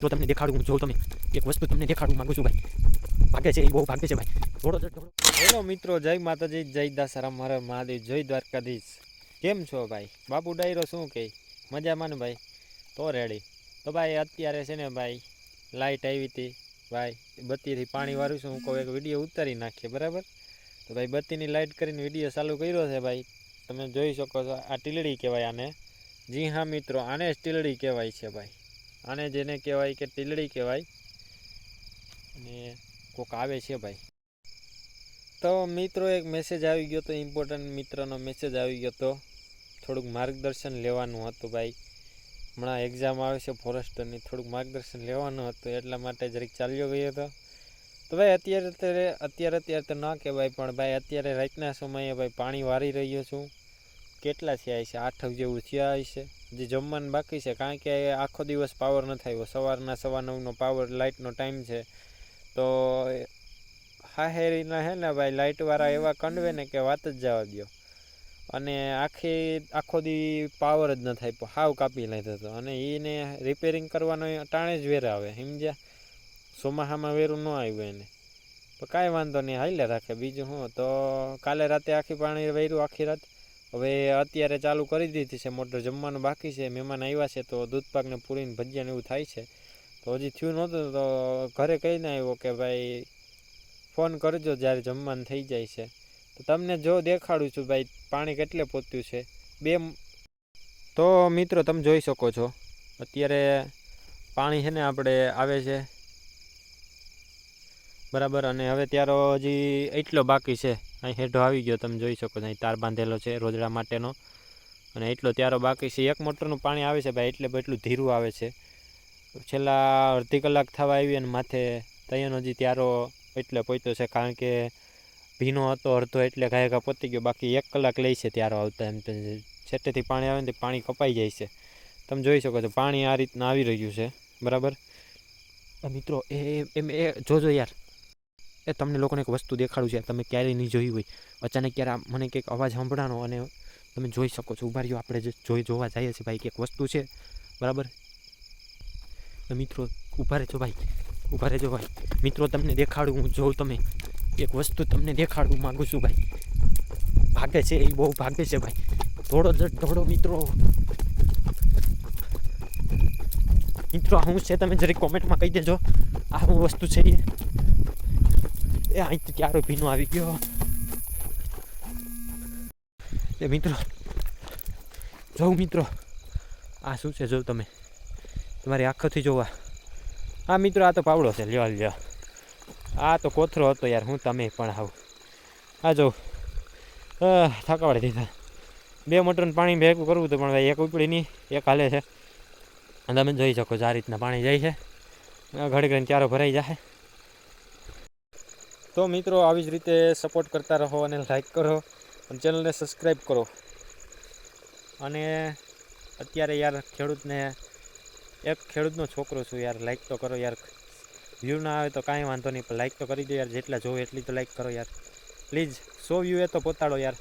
તો તમને દેખાડું જો તમે એક વસ્તુ તમને દેખાડું માંગુ છું ભાઈ. ભાગે છે એ બહુ ભાગે છે ભાઈ. થોડો હેલો મિત્રો, જય માતાજી, જય દાસારામ, મારા મહાદેવ, જય દ્વારકાધીશ. કેમ છો ભાઈ? બાપુ ડાયરો શું કહે? મજામાં ને ભાઈ? તો રેડી. તો ભાઈ અત્યારે છે ને ભાઈ લાઇટ આવી હતી ભાઈ, બત્તીથી પાણી વાળું છું. હું કહું એક વિડીયો ઉતારી નાખીએ, બરાબર? તો ભાઈ બત્તીની લાઇટ કરીને વિડીયો ચાલુ કર્યો છે ભાઈ. તમે જોઈ શકો છો, આ ટીલડી કહેવાય આને. જી હા મિત્રો, આને જ ટીલડી કહેવાય છે ભાઈ. આને જેને કહેવાય કે ટીલડી કહેવાય. અને કોક આવે છે ભાઈ. તો મિત્રો એક મેસેજ આવી ગયો તો, ઇમ્પોર્ટન્ટ મિત્રનો મેસેજ આવી ગયો તો. થોડુંક માર્ગદર્શન લેવાનું હતું ભાઈ. હમણાં એક્ઝામ આવે છે ફોરેસ્ટરની, થોડુંક માર્ગદર્શન લેવાનું હતું, એટલા માટે જરીક ચાલ્યો ગયો હતો. તો ભાઈ અત્યારે તો ના કહેવાય, પણ ભાઈ અત્યારે રાતના સમયે ભાઈ પાણી વારી રહ્યો છું. કેટલા થયા છે? 8 જેવું થયા છે. જે જમવાનું બાકી છે, કારણ કે આખો દિવસ પાવર નથી આવ્યો. સવારના 9:15નો પાવર લાઇટનો ટાઈમ છે. તો હાહેરીના હે ને ભાઈ લાઇટવાળા એવા કંડવે ને કે વાત જ જવા દો. અને આખો દી પાવર જ નથી આપ્યો, હાવ કાપી લીધો હતો. અને એને રિપેરિંગ કરવાનો ટાણે જ વેર આવે, સમજ્યા? ચોમાસામાં વેરું ન આવ્યું એને તો કાંઈ વાંધો નહીં, હાલે રાખે. બીજું શું, તો કાલે રાતે આખી પાણી વેર્યું આખી રાત. હવે અત્યારે ચાલુ કરી દીધી છે મોટર. જમવાનું બાકી છે, મહેમાન આવ્યા છે, તો દૂધપાકને પૂરીને ભજીયાને એવું થાય છે. તો હજી થયું નહોતું, તો ઘરે કહીને આવ્યો કે ભાઈ ફોન કરજો જ્યારે જમવાનું થઈ જાય છે. તો તમને જો દેખાડું છું ભાઈ પાણી કેટલે પહોંચ્યું છે. તો મિત્રો તમે જોઈ શકો છો અત્યારે પાણી છે ને આપણે આવે છે, બરાબર. અને હવે ત્યારો હજી એટલો બાકી છે. અહીં હેઠો આવી ગયો, તમે જોઈ શકો છો. અહીં તાર બાંધેલો છે રોજડા માટેનો, અને એટલો ત્યારો બાકી છે. એક મોટરનું પાણી આવે છે ભાઈ, એટલે એટલું ધીરું આવે છે. છેલ્લા અડધી કલાક થવા આવી અને માથે તૈયાનો હજી ત્યારો એટલે પહોંચ્યો છે, કારણ કે ભીનો હતો અડધો, એટલે ઘાયઘા પતી ગયો. બાકી 1 કલાક લે છે ત્યારો આવતા. એમ છેટેથી પાણી આવે ને પાણી કપાઈ જાય છે. તમે જોઈ શકો છો પાણી આ રીતના આવી રહ્યું છે, બરાબર. મિત્રો એ જોજો યાર, એ તમને લોકોને એક વસ્તુ દેખાડું છે, તમે ક્યારેય નહીં જોઈ હોય. અચાનક ક્યારે મને કંઈક અવાજ સાંભળાનો અને તમે જોઈ શકો છો. ઉભા રહ્યો, આપણે જે જોવા જઈએ છીએ ભાઈ, કંઈક વસ્તુ છે, બરાબર. મિત્રો ઉભા રહેજો ભાઈ, ઉભા રહેજો ભાઈ. મિત્રો તમને દેખાડું, હું જોઉં તમે એક વસ્તુ તમને દેખાડવું માગું છું ભાઈ. ભાગે છે એ બહુ ભાગે છે ભાઈ. થોડો મિત્રો આ શું છે તમે જરી કોમેન્ટમાં કહી દેજો. આ શું વસ્તુ છે એ અહીંથી ક્યારો ભીનો આવી ગયો એ મિત્રો. જોઉં મિત્રો આ શું છે, જોઉં તમે તમારી આંખોથી જોવા. હા મિત્રો આ તો પાવડો છે, લ્યો. આ તો કોથરો હતો યાર, હું તમે પણ આવું. આ જો થકાવાડી દીધા. 2 મોટરનું પાણી ભેગું કરવું હતું, પણ ભાઈ એક ઉપડી નહીં, એક હાલે છે. અને તમે જોઈ શકો છો આ રીતના પાણી જાય છે. ઘડી ઘડીને ચારો ભરાઈ જાય. તો મિત્રો આવી જ રીતે સપોર્ટ કરતા રહો અને લાઈક કરો અને ચેનલને સબસ્ક્રાઈબ કરો. અને અત્યારે યાર ખેડૂતનો છોકરો છું યાર, લાઈક તો કરો યાર. વ્યૂ ના આવે તો કાંઈ વાંધો નહીં, પણ લાઈક તો કરી દો યાર. જેટલા જોવે એટલી તો લાઈક કરો યાર પ્લીઝ. 100 વ્યૂ એ તો પહોંચાડો યાર.